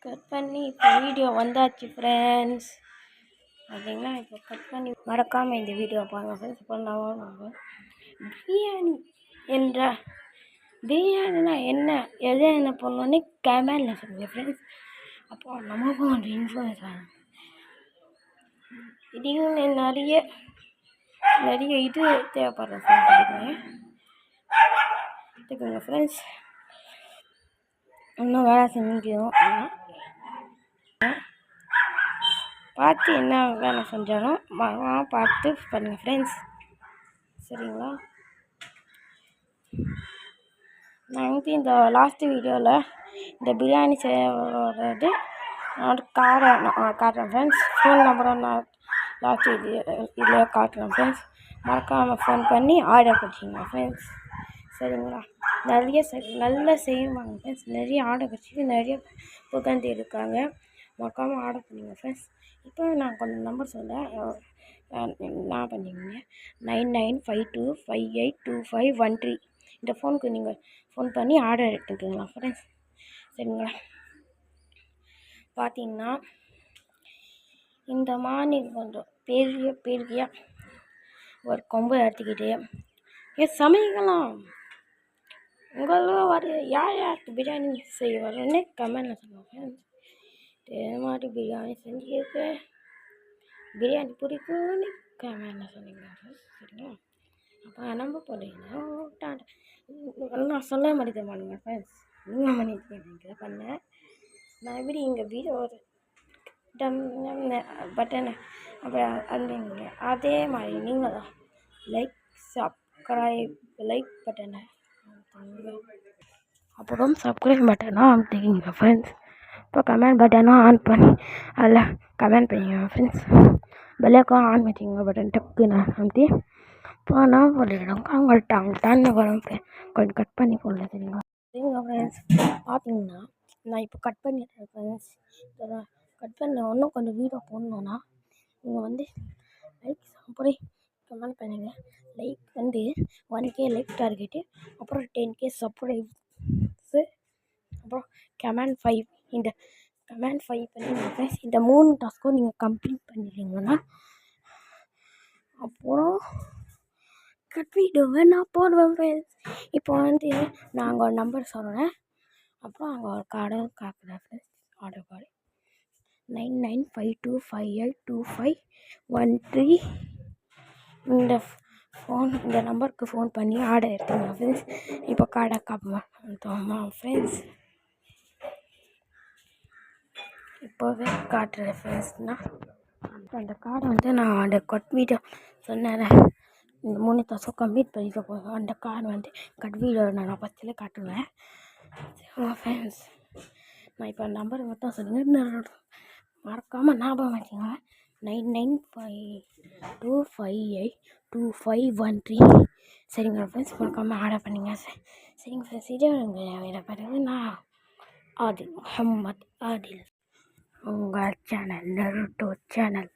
Cut பண்ணி இப்போ video வந்தாச்சு ஃப்ரெண்ட்ஸ். பார்த்தீங்கன்னா இப்போ கட் பண்ணி மறக்காமல் இந்த வீடியோ பாருங்கள் ஃப்ரெண்ட்ஸ். இப்போ நான் பிரியாணி என்ற பிரியாணினா என்ன என்ன பண்ணோன்னே கமெண்டில் சொல்லுங்கள் ஃப்ரெண்ட்ஸ். அப்போ நமக்கும் ஒரு இன்ஃப்ளூயன்ஸ் ஆகும். இதையும் நிறைய இது தேவைப்படுற ஃப்ரெண்ட்ஸ். எடுத்துக்கோங்க ஃப்ரெண்ட்ஸ். இன்னும் வேலை செஞ்சுக்கணும். பார்த்து என்ன வேலை செஞ்சாலும் பார்த்து பண்ணுங்கள் ஃப்ரெண்ட்ஸ். சரிங்களா? நான் இந்த லாஸ்ட்டு வீடியோவில் இந்த பிரியாணி செய்கிறது காட்டுறேன் ஃப்ரெண்ட்ஸ். ஃபோன் நம்பரை நான் லாஸ்ட் இதில் காட்டுறேன் ஃப்ரெண்ட்ஸ். மறக்காமல் ஃபோன் பண்ணி ஆர்டர் பண்ணிங்க ஃப்ரெண்ட்ஸ். சரிங்களா? நல்லா செய்வாங்க ஃப்ரெண்ட்ஸ். நிறைய ஆர்டர் கிடச்சிட்டு நிறைய புகழ்ந்து இருக்காங்க. மறக்காமல் ஆர்டர் பண்ணிங்க ஃப்ரெண்ட்ஸ். இப்போ நான் கொஞ்சம் நம்பர் சொல்கிறேன். என்ன பண்ணிங்க 9952582513 இந்த ஃபோனுக்கு நீங்கள் ஃபோன் பண்ணி ஆர்டர் எடுத்துக்கலாம் ஃப்ரெண்ட்ஸ். சரிங்களா? பார்த்தீங்கன்னா இந்த மாதிரி கொஞ்சம் பெரிய ஒரு கொம்பு எடுத்துக்கிட்டு சமைக்கலாம். உங்களுக்கு யாருக்கு பிரியாணி செய்ய வரேன்னு கமெண்டில் சொல்லுங்கள் ஃப்ரெண்ட்ஸ். இது மாதிரி பிரியாணி செஞ்சுருக்கு, பிரியாணி பிடிக்கும்னு கமெண்டில் சொன்னீங்க ஃப்ரெண்ட்ஸ். சரிங்களா? அப்போ நம்ப போனீங்கன்னா நான் சொல்ல மாட்டேங்க ஃப்ரெண்ட்ஸ். நீங்கள் பண்ணிட்டு பண்ணேன். நான் எப்படி எங்கள் வீடியோ ஒரு பட்டன் அப்புறம் அந்த அதே மாதிரி நீங்களும் லைக் பட்டனை அப்புறம் சப்ஸ்கிரைப் பட்டனாக அமுத்திக்கிங்க ஃப்ரெண்ட்ஸ். இப்போ கமெண்ட் பட்டனாக ஆன் பண்ணி அதில் கமெண்ட் பண்ணிக்கோங்க ஃப்ரெண்ட்ஸ். பெல்லைக்கான் ஆன் பண்ணிங்க பட்டன் டக்குன்னு அமுத்தி இப்போ நான் போட்டுக்கிறேன். அவங்கள்ட்ட வரும் கொஞ்சம் கட் பண்ணி போடல. சரிங்களா ஃப்ரெண்ட்ஸ்? பார்த்தீங்கன்னா நான் இப்போ கட் பண்ணிடுறேன் ஃப்ரெண்ட்ஸ். கட் பண்ண இன்னும் கொஞ்சம் வீடியோ போடணுன்னா நீங்கள் லைக் அப்படி கமெண்ட் பண்ணுங்கள். லைக் 1K லைக் டார்கெட்டு, அப்புறம் 10K சப்ஸ்கிரைப்ஸு, அப்புறம் கமெண்ட் 5 இந்த கமெண்ட் 5 பண்ணிடுங்க ஃப்ரெண்ட்ஸ். இந்த 3 டாஸ்க்கும் நீங்கள் கம்ப்ளீட் பண்ணிடுறீங்கன்னா அப்புறம் கட் வீடியோவை நான் போடுவேன் ஃப்ரெண்ட்ஸ். இப்போ நாங்கள் ஒரு நம்பர் சொல்கிறேன். அப்புறம் அங்கே ஒரு கார்டு காக்குறேன் ஃப்ரெண்ட்ஸ். ஆர்டர் கார்டு 9952582513 இந்த நம்பருக்கு ஃபோன் பண்ணி ஆர்டர் எடுத்துங்க ஃப்ரெண்ட்ஸ். இப்போ கார்டை காப்போமா ஃப்ரெண்ட்ஸ். இப்போவே காட்டுறேன் ஃப்ரெண்ட்ஸ்னால் அந்த கார்டை நான் அந்த கட் வீடியோ சொன்னேன். இந்த 3 டாஸ்க்கும் கம்ப்ளீட் பண்ணிட்டு போதும். அந்த கார்டு கட் வீடியோ நான் ஃபஸ்ட்டில் காட்டுவேன். ஃப்ரெண்ட்ஸ் நான் இப்போ நம்பர் மட்டும் சொல்லுங்கள். மறக்காமல் ஞாபகம் வச்சுங்க. 9952582513 சரிங்களா ஃப்ரெண்ட்ஸ்? மறக்காமல் ஆர்டர் பண்ணிங்க. சரிங்க ஃப்ரெண்ட்ஸ். இதே வேறு பிறகு நான் ஆதில் முகமது ஆதில் உங்கள் சேனல் நருட்டோ சேனல்.